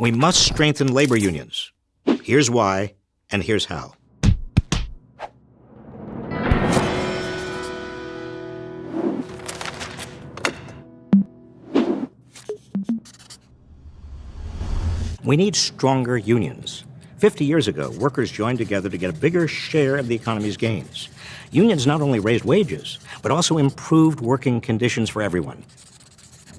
We must strengthen labor unions. Here's why, and here's how. We need stronger unions. 50 years ago, workers joined together to get a bigger share of the economy's gains. Unions not only raised wages, but also improved working conditions for everyone.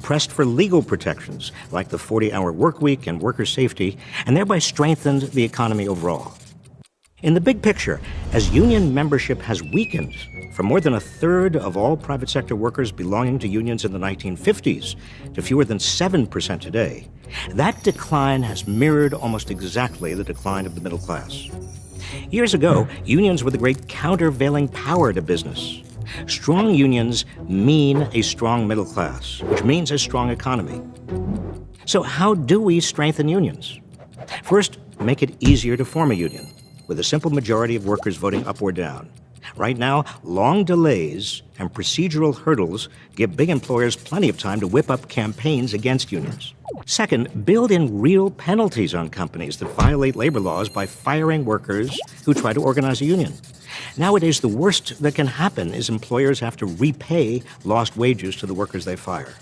Pressed for legal protections, like the 40-hour work week and worker safety, and thereby strengthened the economy overall. In the big picture, as union membership has weakened from more than a third of all private sector workers belonging to unions in the 1950s to fewer than 7% today, that decline has mirrored almost exactly the decline of the middle class. Years ago, unions were the great countervailing power to business. Strong unions mean a strong middle class, which means a strong economy. So how do we strengthen unions? First, make it easier to form a union, with a simple majority of workers voting up or down. Right now, long delays and procedural hurdles give big employers plenty of time to whip up campaigns against unions. Second, build in real penalties on companies that violate labor laws by firing workers who try to organize a union. Nowadays, the worst that can happen is employers have to repay lost wages to the workers they fire.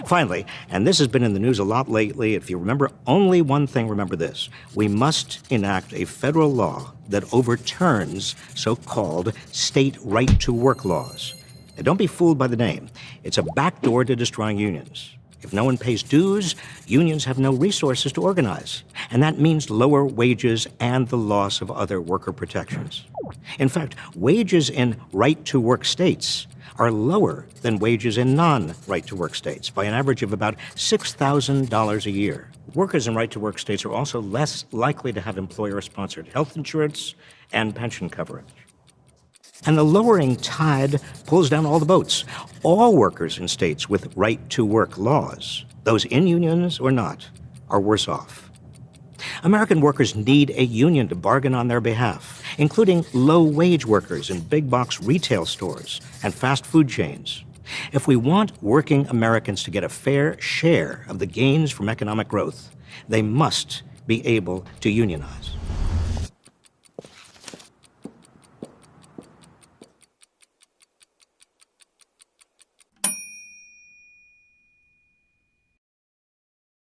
Finally, and this has been in the news a lot lately, if you remember only one thing, remember this: we must enact a federal law that overturns so-called state right-to-work laws. Now, don't be fooled by the name. It's a backdoor to destroying unions. If no one pays dues, unions have no resources to organize, and that means lower wages and the loss of other worker protections. In fact, wages in right-to-work states are lower than wages in non-right-to-work states by an average of about $6,000 a year. Workers in right-to-work states are also less likely to have employer-sponsored health insurance and pension coverage. And the lowering tide pulls down all the boats. All workers in states with right-to-work laws, those in unions or not, are worse off. American workers need a union to bargain on their behalf, including low-wage workers in big-box retail stores and fast food chains. If we want working Americans to get a fair share of the gains from economic growth, they must be able to unionize.